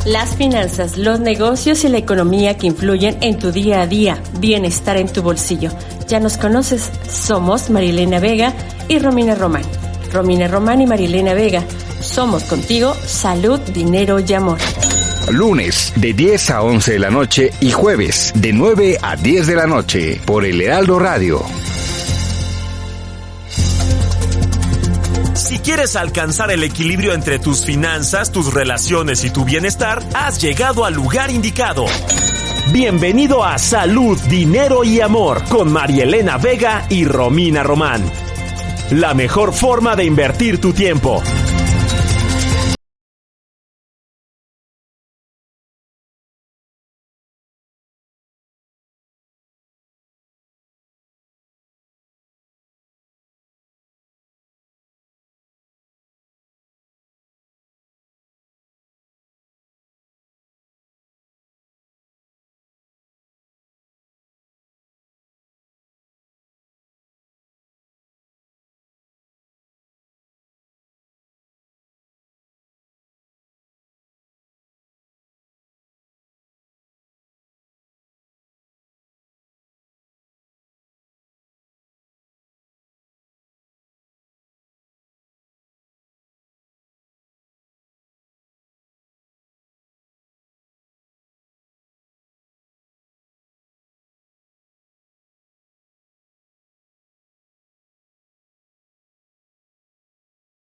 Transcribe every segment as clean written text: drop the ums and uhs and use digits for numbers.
Las finanzas, los negocios y la economía que influyen en tu día a día, bienestar en tu bolsillo. Ya nos conoces, somos Marilena Vega y Romina Román. Romina Román y Marilena Vega, somos contigo salud, dinero y amor. Lunes de 10 a 11 de la noche y jueves de 9 a 10 de la noche por El Heraldo Radio. Si quieres alcanzar el equilibrio entre tus finanzas, tus relaciones y tu bienestar, has llegado al lugar indicado. Bienvenido a Salud, Dinero y Amor con Marielena Vega y Romina Román. La mejor forma de invertir tu tiempo.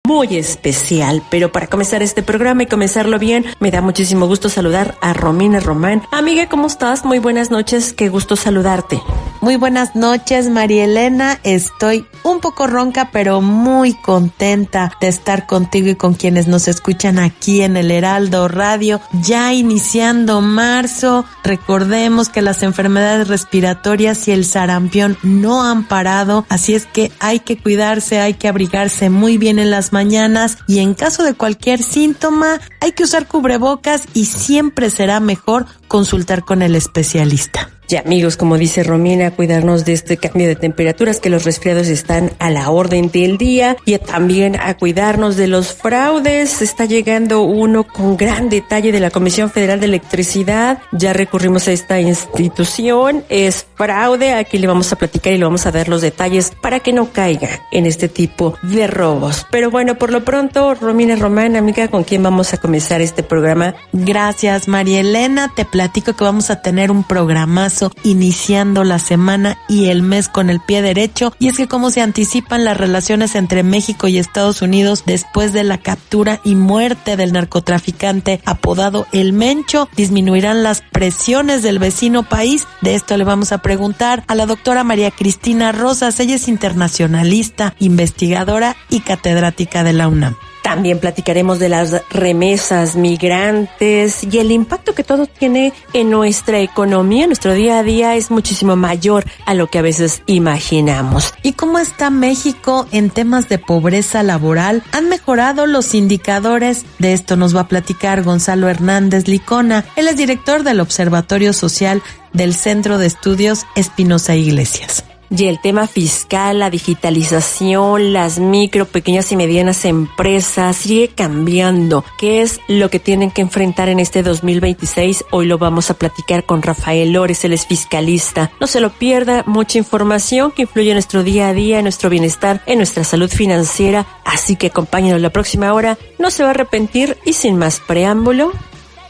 Muy especial, pero para comenzar este programa y comenzarlo bien, me da muchísimo gusto saludar a Romina Román. Amiga, ¿cómo estás? Muy buenas noches, qué gusto saludarte. Muy buenas noches, Marielena. Estoy un poco ronca, pero muy contenta de estar contigo y con quienes nos escuchan aquí en el Heraldo Radio. Ya iniciando marzo, recordemos que las enfermedades respiratorias y el sarampión no han parado, así es que hay que cuidarse, hay que abrigarse muy bien en las mañanas y en caso de cualquier síntoma hay que usar cubrebocas y siempre será mejor consultar con el especialista. Y amigos, como dice Romina, cuidarnos de este cambio de temperaturas, que los resfriados están a la orden del día, y también a cuidarnos de los fraudes. Está llegando uno con gran detalle de la Comisión Federal de Electricidad. Ya recurrimos a esta institución, es fraude. Aquí le vamos a platicar y le vamos a dar los detalles para que no caiga en este tipo de robos. Pero bueno, por lo pronto, Romina Román, amiga, ¿con quién vamos a comenzar este programa? Gracias, Marielena. Te platico que vamos a tener un programazo iniciando la semana y el mes con el pie derecho, y es que cómo se anticipan las relaciones entre México y Estados Unidos después de la captura y muerte del narcotraficante apodado El Mencho. ¿Disminuirán las presiones del vecino país? De esto le vamos a preguntar a la doctora María Cristina Rosas. Ella es internacionalista, investigadora y catedrática de la UNAM. También platicaremos de las remesas migrantes y el impacto que todo tiene en nuestra economía. Nuestro día a día es muchísimo mayor a lo que a veces imaginamos. ¿Y cómo está México en temas de pobreza laboral? ¿Han mejorado los indicadores? De esto nos va a platicar Gonzalo Hernández Licona. Él es director del Observatorio Social del Centro de Estudios Espinosa Iglesias. Y el tema fiscal, la digitalización, las micro, pequeñas y medianas empresas sigue cambiando. ¿Qué es lo que tienen que enfrentar en este 2026? Hoy lo vamos a platicar con Rafael Lores, él es fiscalista. No se lo pierda, mucha información que influye en nuestro día a día, en nuestro bienestar, en nuestra salud financiera. Así que acompáñenos la próxima hora, no se va a arrepentir y sin más preámbulo,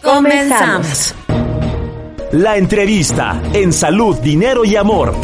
comenzamos. La entrevista en Salud, Dinero y Amor.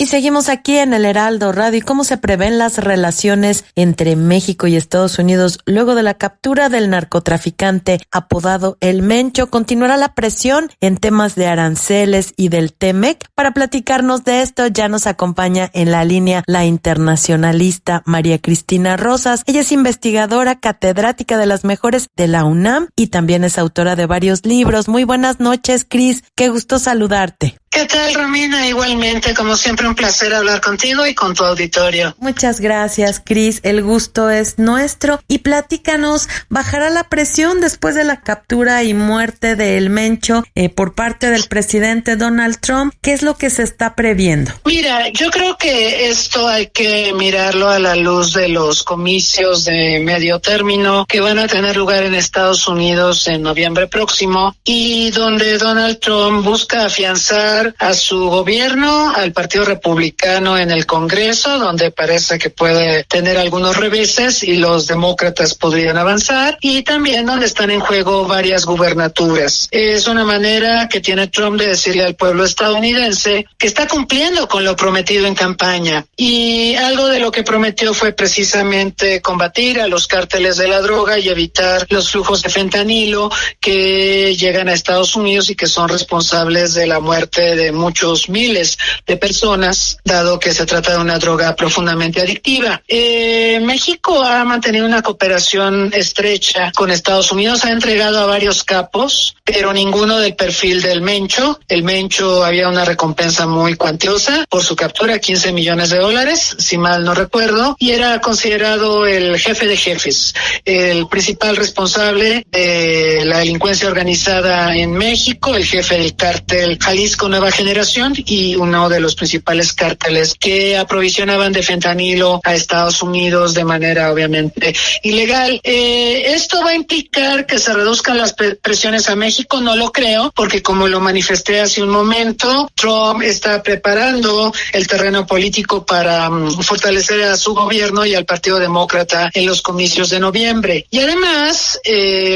Y seguimos aquí en el Heraldo Radio. ¿Y cómo se prevén las relaciones entre México y Estados Unidos luego de la captura del narcotraficante apodado El Mencho? ¿Continuará la presión en temas de aranceles y del TEMEC? Para platicarnos de esto ya nos acompaña en la línea la internacionalista María Cristina Rosas. Ella es investigadora, catedrática de las mejores de la UNAM y también es autora de varios libros. Muy buenas noches, Cris. Qué gusto saludarte. ¿Qué tal, Romina? Igualmente, como siempre, un placer hablar contigo y con tu auditorio. Muchas gracias, Cris. El gusto es nuestro. Y platícanos, ¿bajará la presión después de la captura y muerte de El Mencho por parte del presidente Donald Trump? ¿Qué es lo que se está previendo? Mira, yo creo que esto hay que mirarlo a la luz de los comicios de medio término que van a tener lugar en Estados Unidos en noviembre próximo y donde Donald Trump busca afianzar a su gobierno, al Partido Republicano en el Congreso, donde parece que puede tener algunos reveses y los demócratas podrían avanzar, y también donde están en juego varias gubernaturas. Es una manera que tiene Trump de decirle al pueblo estadounidense que está cumpliendo con lo prometido en campaña, y algo de lo que prometió fue precisamente combatir a los cárteles de la droga y evitar los flujos de fentanilo que llegan a Estados Unidos y que son responsables de la muerte de muchos miles de personas, dado que se trata de una droga profundamente adictiva. México ha mantenido una cooperación estrecha con Estados Unidos, ha entregado a varios capos, pero ninguno del perfil del Mencho. El Mencho había una recompensa muy cuantiosa por su captura, $15 millones, si mal no recuerdo, y era considerado el jefe de jefes, el principal responsable de la delincuencia organizada en México, el jefe del cártel Jalisco Nueva Generación y uno de los principales cárteles que aprovisionaban de fentanilo a Estados Unidos de manera obviamente ilegal. ¿Esto va a implicar que se reduzcan las presiones a México? No lo creo, porque como lo manifesté hace un momento, Trump está preparando el terreno político para fortalecer a su gobierno y al Partido Demócrata en los comicios de noviembre. Y además,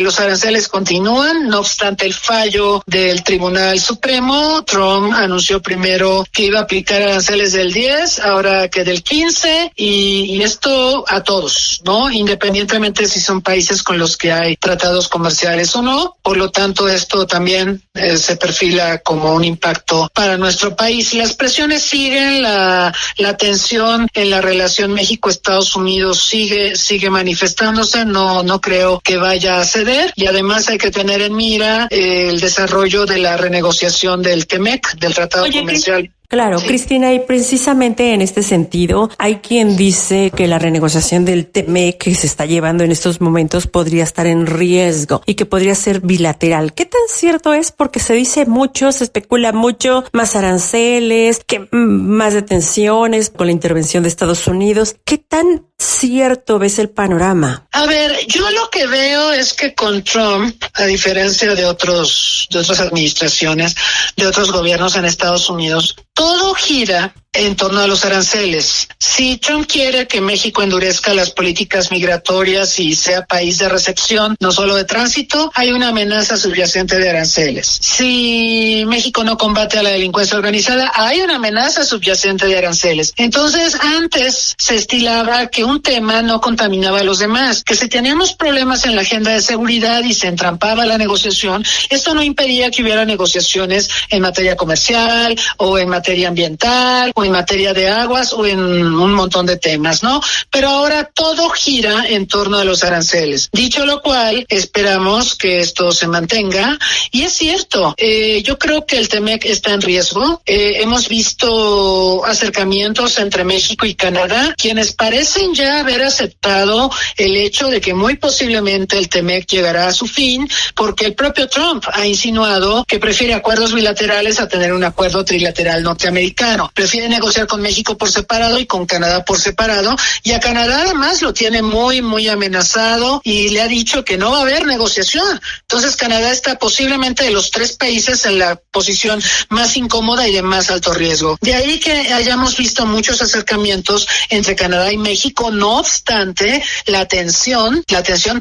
los aranceles continúan, no obstante el fallo del Tribunal Supremo. Trump anunció primero que iba a aplicar aranceles del 10, ahora que del 15, y esto a todos, ¿no? Independientemente si son países con los que hay tratados comerciales o no. Por lo tanto, esto también se perfila como un impacto para nuestro país. Las presiones siguen, la tensión en la relación México-Estados Unidos sigue manifestándose, no creo que vaya a ceder, y además hay que tener en mira el desarrollo de la renegociación del TEMEC, del Tratado Comercial. Claro, sí. Cristina, y precisamente en este sentido, hay quien dice que la renegociación del TEMEC que se está llevando en estos momentos podría estar en riesgo y que podría ser bilateral. ¿Qué tan cierto es? Porque se dice mucho, se especula mucho, más aranceles, que más detenciones con la intervención de Estados Unidos. ¿Qué tan cierto ves el panorama? A ver, yo lo que veo es que con Trump, a diferencia de otras administraciones, de otros gobiernos en Estados Unidos, todo gira en torno a los aranceles. Si Trump quiere que México endurezca las políticas migratorias y sea país de recepción, no solo de tránsito, hay una amenaza subyacente de aranceles. Si México no combate a la delincuencia organizada, hay una amenaza subyacente de aranceles. Entonces, antes se estilaba que un tema no contaminaba a los demás, que si teníamos problemas en la agenda de seguridad y se entrampaba la negociación, esto no impedía que hubiera negociaciones en materia comercial o en materia ambiental o en materia de aguas o en un montón de temas, ¿no? Pero ahora todo gira en torno a los aranceles. Dicho lo cual, esperamos que esto se mantenga, y es cierto, yo creo que el TEMEC está en riesgo. Hemos visto acercamientos entre México y Canadá, quienes parecen ya haber aceptado el hecho de que muy posiblemente el TEMEC llegará a su fin, porque el propio Trump ha insinuado que prefiere acuerdos bilaterales a tener un acuerdo trilateral norteamericano. Prefiere negociar con México por separado y con Canadá por separado, y a Canadá además lo tiene muy amenazado y le ha dicho que no va a haber negociación. Entonces Canadá está posiblemente de los tres países en la posición más incómoda y de más alto riesgo. De ahí que hayamos visto muchos acercamientos entre Canadá y México, no obstante la tensión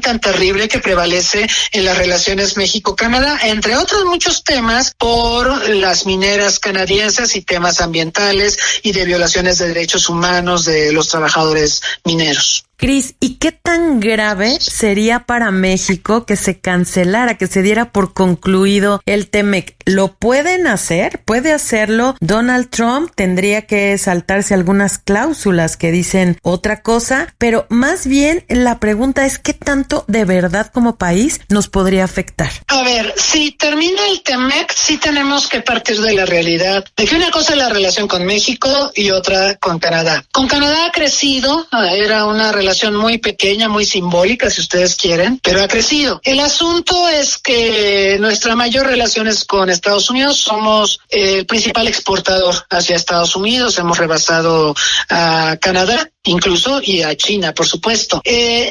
tan terrible que prevalece en las relaciones México-Canadá, entre otros muchos temas, por las mineras canadienses y temas ambientales y de violaciones de derechos humanos de los trabajadores mineros. Cris, ¿y qué tan grave sería para México que se cancelara, que se diera por concluido el TEMEC? ¿Lo pueden hacer? ¿Puede hacerlo? Donald Trump tendría que saltarse algunas cláusulas que dicen otra cosa, pero más bien la pregunta es ¿qué tanto de verdad como país nos podría afectar? A ver, si termina el TEMEC, sí tenemos que partir de la realidad de que una cosa es la relación con México y otra con Canadá. Con Canadá ha crecido, era una relación muy pequeña, muy simbólica, si ustedes quieren, pero ha crecido. El asunto es que nuestra mayor relación es con Estados Unidos. Somos el principal exportador hacia Estados Unidos. Hemos rebasado a Canadá incluso y a China, por supuesto.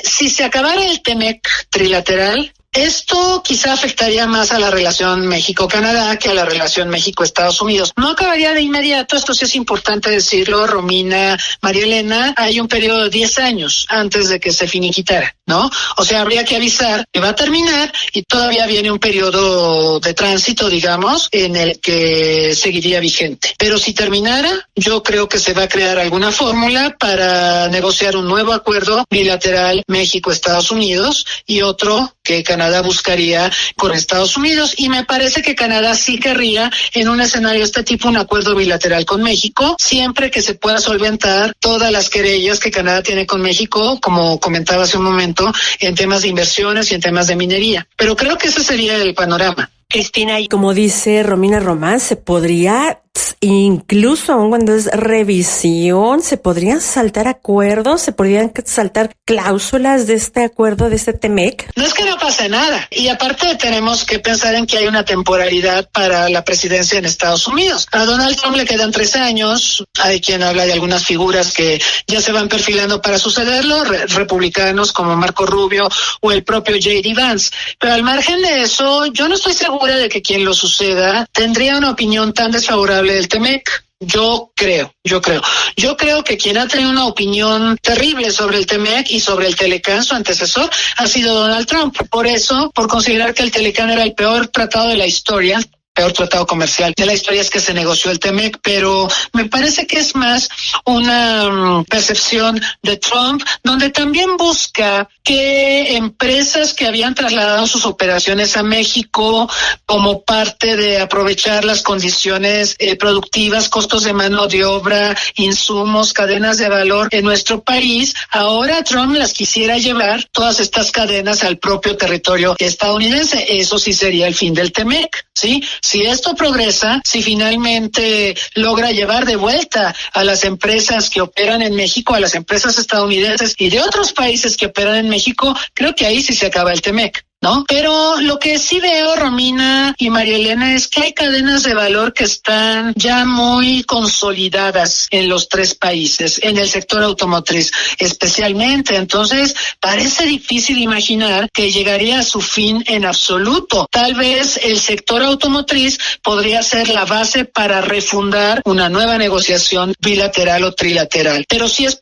Si se acabara el TEMEC trilateral, esto quizá afectaría más a la relación México-Canadá que a la relación México-Estados Unidos. No acabaría de inmediato, esto sí es importante decirlo, Romina, María Elena, hay un periodo de 10 años antes de que se finiquitara, ¿no? O sea, habría que avisar que va a terminar y todavía viene un periodo de tránsito, digamos, en el que seguiría vigente. Pero si terminara, yo creo que se va a crear alguna fórmula para negociar un nuevo acuerdo bilateral México-Estados Unidos y otro que Canadá buscaría con Estados Unidos, y me parece que Canadá sí querría en un escenario de este tipo un acuerdo bilateral con México, siempre que se pueda solventar todas las querellas que Canadá tiene con México, como comentaba hace un momento, en temas de inversiones y en temas de minería. Pero creo que ese sería el panorama. Cristina, y como dice Romina Román, se podría, incluso aun cuando es revisión, se podrían saltar acuerdos, se podrían saltar cláusulas de este acuerdo, de este TEMEC. No es que no pase nada, y aparte tenemos que pensar en que hay una temporalidad para la presidencia en Estados Unidos. A Donald Trump le quedan 3 años, hay quien habla de algunas figuras que ya se van perfilando para sucederlo, republicanos como Marco Rubio o el propio J.D. Vance, pero al margen de eso, yo no estoy segura de que quien lo suceda tendría una opinión tan desfavorable del TEMEC. Yo creo que quien ha tenido una opinión terrible sobre el TEMEC y sobre el Telecán, su antecesor, ha sido Donald Trump. Por eso, por considerar que el Telecán era el peor tratado de la historia, peor tratado comercial de la historia, es que se negoció el TEMEC, pero me parece que es más una percepción de Trump, donde también busca que empresas que habían trasladado sus operaciones a México como parte de aprovechar las condiciones productivas, costos de mano de obra, insumos, cadenas de valor en nuestro país, ahora Trump las quisiera llevar todas estas cadenas al propio territorio estadounidense. Eso sí sería el fin del TEMEC, ¿sí? Si esto progresa, si finalmente logra llevar de vuelta a las empresas que operan en México, a las empresas estadounidenses y de otros países que operan en México, creo que ahí sí se acaba el TEMEC, ¿no? Pero lo que sí veo, Romina y María Elena, es que hay cadenas de valor que están ya muy consolidadas en los 3 países, en el sector automotriz especialmente. Entonces, parece difícil imaginar que llegaría a su fin en absoluto. Tal vez el sector automotriz podría ser la base para refundar una nueva negociación bilateral o trilateral. Pero sí es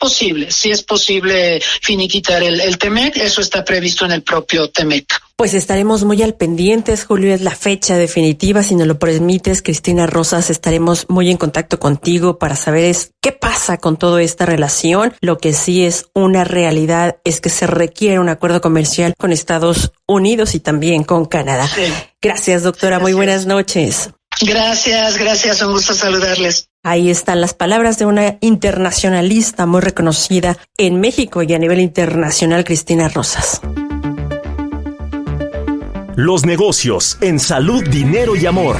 posible finiquitar el TEMEC, eso está previsto en el propio TEMEC. Pues estaremos muy al pendientes, Julio, es la fecha definitiva, si nos lo permites, Cristina Rosas, estaremos muy en contacto contigo para saber qué pasa con toda esta relación. Lo que sí es una realidad es que se requiere un acuerdo comercial con Estados Unidos y también con Canadá. Sí. Gracias, doctora, muy buenas noches. Gracias, un gusto saludarles. Ahí están las palabras de una internacionalista muy reconocida en México y a nivel internacional, Cristina Rosas. Los negocios en salud, dinero y amor.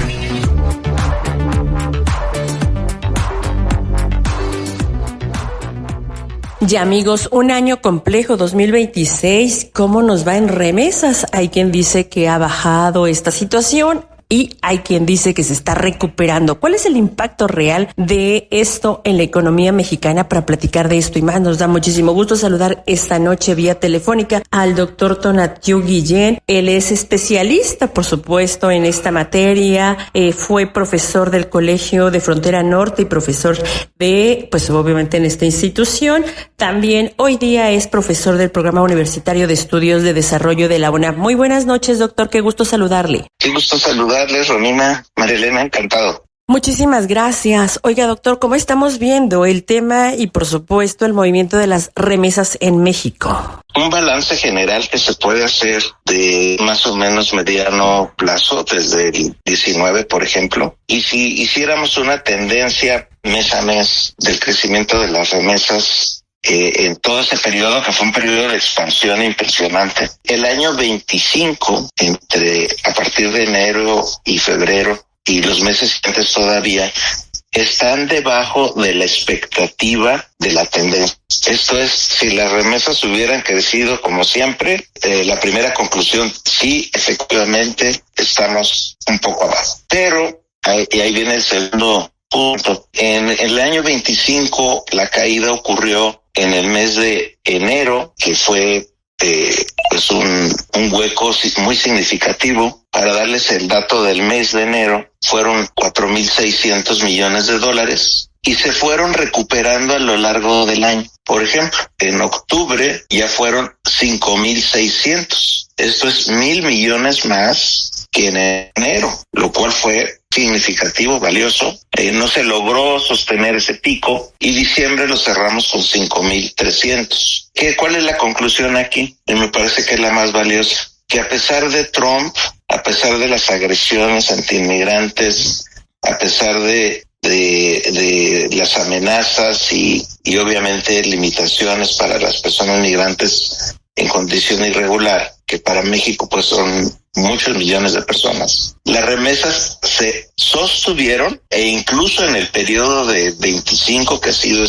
Ya amigos, un año complejo 2026, ¿cómo nos va en remesas? Hay quien dice que ha bajado esta situación y hay quien dice que se está recuperando. ¿Cuál es el impacto real de esto en la economía mexicana? Para platicar de esto y más, nos da muchísimo gusto saludar esta noche vía telefónica al doctor Tonatiuh Guillén. Él es especialista, por supuesto, en esta materia. Fue profesor del Colegio de Frontera Norte y profesor de, pues obviamente en esta institución. También hoy día es profesor del Programa Universitario de Estudios de Desarrollo de la UNAM. Muy buenas noches, doctor. Qué gusto saludarle. Qué gusto saludarles, Romina, María Elena, encantado. Muchísimas gracias. Oiga, doctor, ¿cómo estamos viendo el tema y, por supuesto, el movimiento de las remesas en México? Un balance general que se puede hacer de más o menos mediano plazo, desde el 19, por ejemplo. Y si hiciéramos una tendencia mes a mes del crecimiento de las remesas en todo ese periodo, que fue un periodo de expansión impresionante, el año 25, a partir de enero y febrero, y los meses siguientes todavía, están debajo de la expectativa de la tendencia. Esto es, si las remesas hubieran crecido como siempre, la primera conclusión, sí, efectivamente, estamos un poco abajo. Pero, ahí viene el segundo punto. En el año 25, la caída ocurrió en el mes de enero, que fue pues un hueco muy significativo. Para darles el dato del mes de enero, fueron 4,600 millones de dólares y se fueron recuperando a lo largo del año. Por ejemplo, en octubre ya fueron 5,600. Esto es 1,000 millones más que en enero, lo cual fue significativo, valioso. No se logró sostener ese pico y diciembre lo cerramos con 5,300. ¿Cuál es la conclusión aquí? Y me parece que es la más valiosa. Que a pesar de Trump, a pesar de las agresiones antiinmigrantes, a pesar de las amenazas y obviamente limitaciones para las personas migrantes en condición irregular, que para México pues son muchos millones de personas, las remesas se sostuvieron, e incluso en el periodo de 25, que ha sido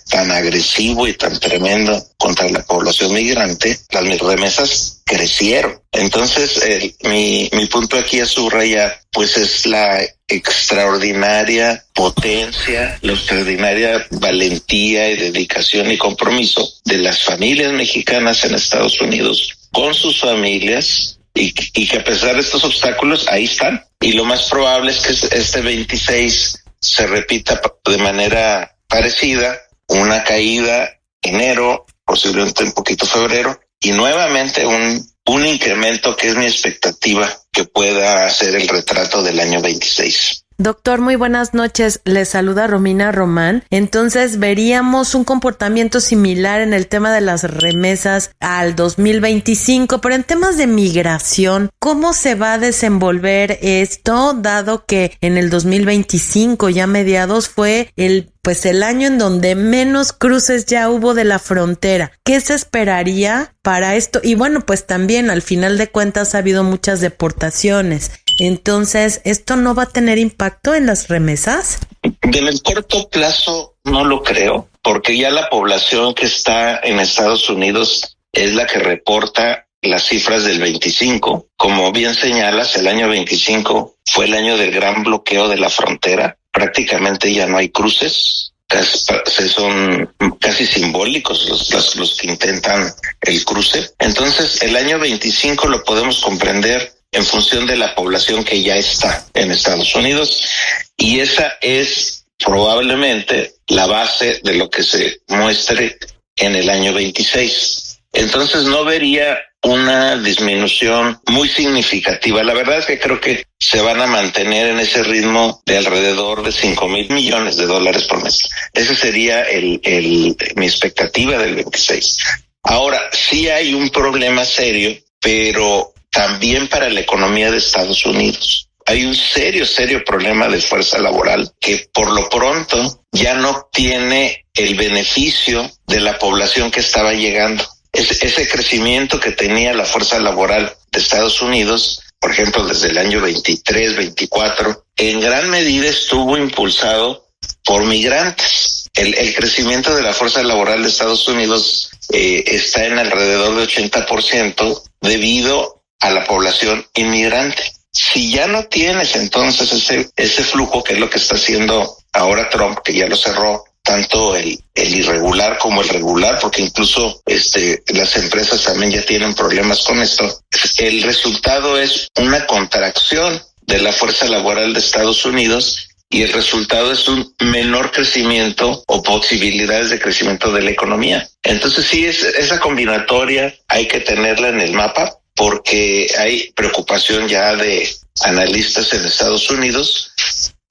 tan agresivo y tan tremendo contra la población migrante, las remesas crecieron. Entonces, mi punto aquí a subrayar, pues es la extraordinaria potencia, la extraordinaria valentía y dedicación y compromiso de las familias mexicanas en Estados Unidos con sus familias, y que a pesar de estos obstáculos, ahí están. Y lo más probable es que este 26 se repita de manera parecida, una caída enero, posiblemente un poquito febrero, y nuevamente un incremento que es mi expectativa que pueda ser el retrato del año 26. Doctor, muy buenas noches. Les saluda Romina Román. Entonces, veríamos un comportamiento similar en el tema de las remesas al 2025, pero en temas de migración, ¿cómo se va a desenvolver esto, dado que en el 2025, ya mediados, fue el año en donde menos cruces ya hubo de la frontera? ¿Qué se esperaría para esto? Y bueno, pues también al final de cuentas ha habido muchas deportaciones. Entonces, ¿esto no va a tener impacto en las remesas? En el corto plazo no lo creo, porque ya la población que está en Estados Unidos es la que reporta las cifras del 25. Como bien señalas, el año 25 fue el año del gran bloqueo de la frontera. Prácticamente ya no hay cruces. Son casi simbólicos los que intentan el cruce. Entonces, el año 25 lo podemos comprender en función de la población que ya está en Estados Unidos, y esa es probablemente la base de lo que se muestre en el año 26. Entonces no vería una disminución muy significativa. La verdad es que creo que se van a mantener en ese ritmo de alrededor de 5,000 millones de dólares por mes. Esa sería mi expectativa del 26. Ahora, sí hay un problema serio, pero también para la economía de Estados Unidos. Hay un serio problema de fuerza laboral que por lo pronto ya no tiene el beneficio de la población que estaba llegando. Ese crecimiento que tenía la fuerza laboral de Estados Unidos, por ejemplo, desde el año 23, 24, en gran medida estuvo impulsado por migrantes. El crecimiento de la fuerza laboral de Estados Unidos está en alrededor de 80% debido a la población inmigrante. Si ya no tienes entonces ese flujo, que es lo que está haciendo ahora Trump, que ya lo cerró, tanto el irregular como el regular, porque incluso las empresas también ya tienen problemas con esto, el resultado es una contracción de la fuerza laboral de Estados Unidos, y el resultado es un menor crecimiento o posibilidades de crecimiento de la economía. Entonces sí, esa combinatoria hay que tenerla en el mapa, porque hay preocupación ya de analistas en Estados Unidos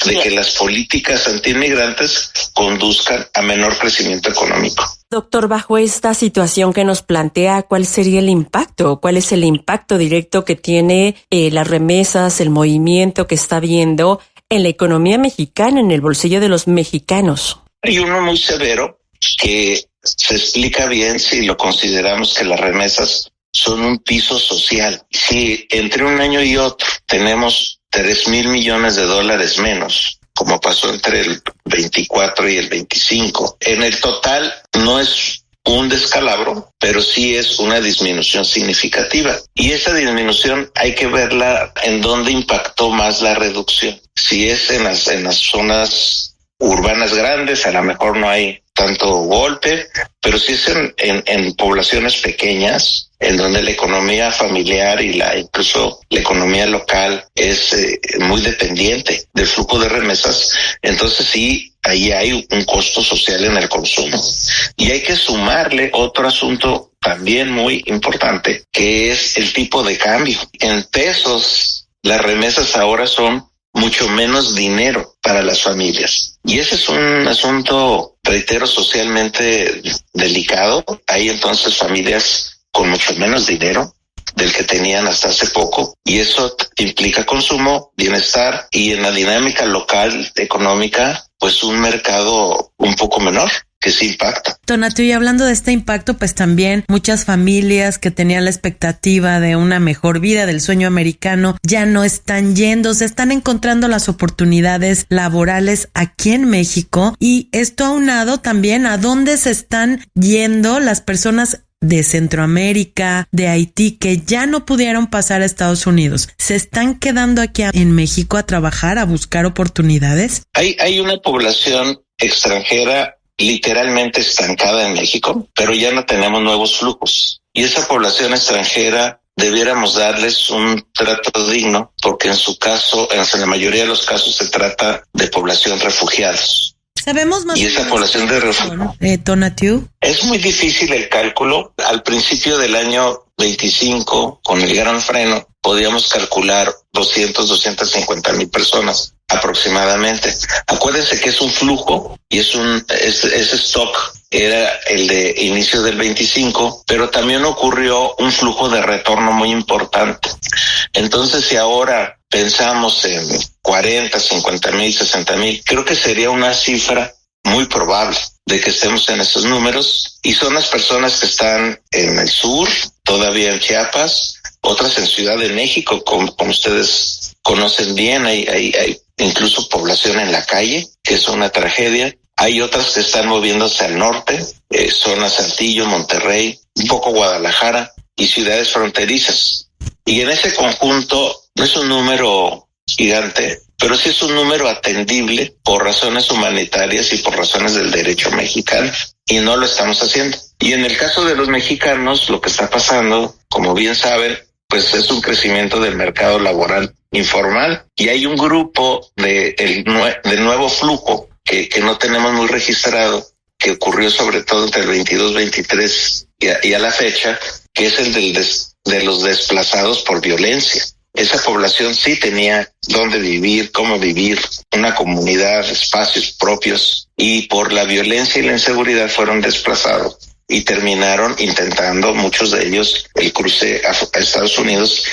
de que las políticas antiinmigrantes conduzcan a menor crecimiento económico. Doctor, bajo esta situación que nos plantea, ¿cuál sería el impacto? ¿Cuál es el impacto directo que tiene las remesas, el movimiento que está habiendo en la economía mexicana, en el bolsillo de los mexicanos? Hay uno muy severo que se explica bien si lo consideramos que las remesas son un piso social. Si entre un año y otro tenemos 3,000 millones de dólares menos, como pasó entre el 24 y el 25, en el total no es un descalabro, pero sí es una disminución significativa. Y esa disminución hay que verla en dónde impactó más la reducción. Si es en las zonas urbanas grandes, a lo mejor no hay tanto golpe, pero si es en poblaciones pequeñas, en donde la economía familiar y incluso la economía local es muy dependiente del flujo de remesas, entonces sí, ahí hay un costo social en el consumo. Y hay que sumarle otro asunto también muy importante, que es el tipo de cambio. En pesos, las remesas ahora son mucho menos dinero para las familias. Y ese es un asunto, reitero, socialmente delicado. Hay entonces familias con mucho menos dinero del que tenían hasta hace poco, y eso implica consumo, bienestar, y en la dinámica local económica, pues un mercado un poco menor, que sí impacta. Tonatiuh, y hablando de este impacto, pues también muchas familias que tenían la expectativa de una mejor vida, del sueño americano, ya no están yendo, se están encontrando las oportunidades laborales aquí en México, y esto aunado también a dónde se están yendo las personas de Centroamérica, de Haití, que ya no pudieron pasar a Estados Unidos. ¿Se están quedando aquí en México a trabajar, a buscar oportunidades? Hay una población extranjera literalmente estancada en México, pero ya no tenemos nuevos flujos. Y esa población extranjera debiéramos darles un trato digno, porque en su caso, en la mayoría de los casos, se trata de población refugiados. ¿Sabemos más? Y esa población de refugiados. Tonatiuh. Es muy difícil el cálculo. Al principio del año 25, con el gran freno, podíamos calcular 250 mil personas aproximadamente. Acuérdense que es un flujo y ese stock era el de inicio del 25, pero también ocurrió un flujo de retorno muy importante. Entonces, si ahora pensamos en 40, 50 mil, 60 mil, creo que sería una cifra muy probable de que estemos en esos números, y son las personas que están en el sur, todavía en Chiapas, otras en Ciudad de México, como ustedes conocen bien, hay incluso población en la calle, que es una tragedia. Hay otras que están moviéndose al norte, zona Saltillo, Monterrey, un poco Guadalajara y ciudades fronterizas. Y en ese conjunto no es un número gigante, pero sí es un número atendible por razones humanitarias y por razones del derecho mexicano, y no lo estamos haciendo. Y en el caso de los mexicanos, lo que está pasando, como bien saben, pues es un crecimiento del mercado laboral informal, y hay un grupo de nuevo flujo que no tenemos muy registrado, que ocurrió sobre todo entre el 22-23 y a la fecha, que es el de los desplazados por violencia. Esa población sí tenía dónde vivir, cómo vivir, una comunidad, espacios propios, y por la violencia y la inseguridad fueron desplazados y terminaron intentando, muchos de ellos, el cruce a Estados Unidos,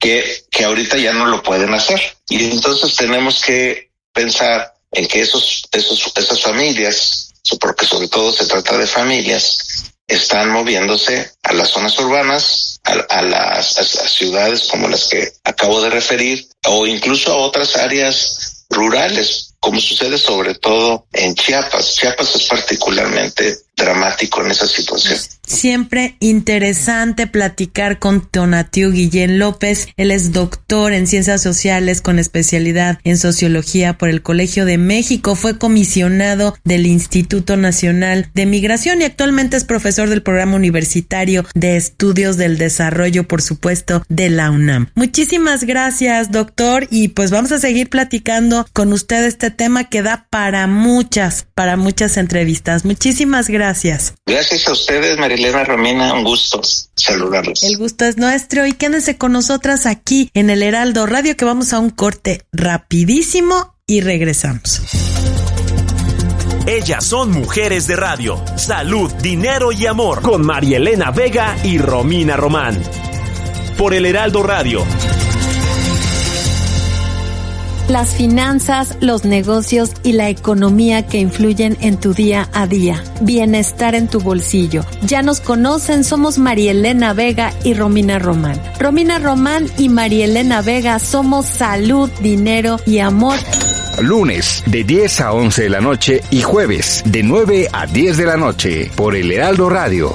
que ahorita ya no lo pueden hacer. Y entonces tenemos que pensar en que esas familias, porque sobre todo se trata de familias, están moviéndose a las zonas urbanas, a las ciudades como las que acabo de referir, o incluso a otras áreas rurales, como sucede sobre todo en Chiapas. Chiapas es particularmente dramático en esa situación. Siempre interesante platicar con Tonatiuh Guillén López. Él es doctor en Ciencias Sociales con especialidad en Sociología por el Colegio de México. Fue comisionado del Instituto Nacional de Migración y actualmente es profesor del Programa Universitario de Estudios del Desarrollo, por supuesto, de la UNAM. Muchísimas gracias, doctor, y pues vamos a seguir platicando con usted este tema que da para muchas entrevistas. Muchísimas gracias. Gracias a ustedes, Marilena, Romina, un gusto saludarlos. El gusto es nuestro, y quédense con nosotras aquí en el Heraldo Radio, que vamos a un corte rapidísimo y regresamos. Ellas son mujeres de radio. Salud, dinero y amor. Con Marielena Vega y Romina Román. Por el Heraldo Radio. Las finanzas, los negocios y la economía que influyen en tu día a día. Bienestar en tu bolsillo. Ya nos conocen, somos Marielena Vega y Romina Román. Romina Román y Marielena Vega somos salud, dinero y amor. Lunes de 10 a 11 de la noche y jueves de 9 a 10 de la noche por el Heraldo Radio.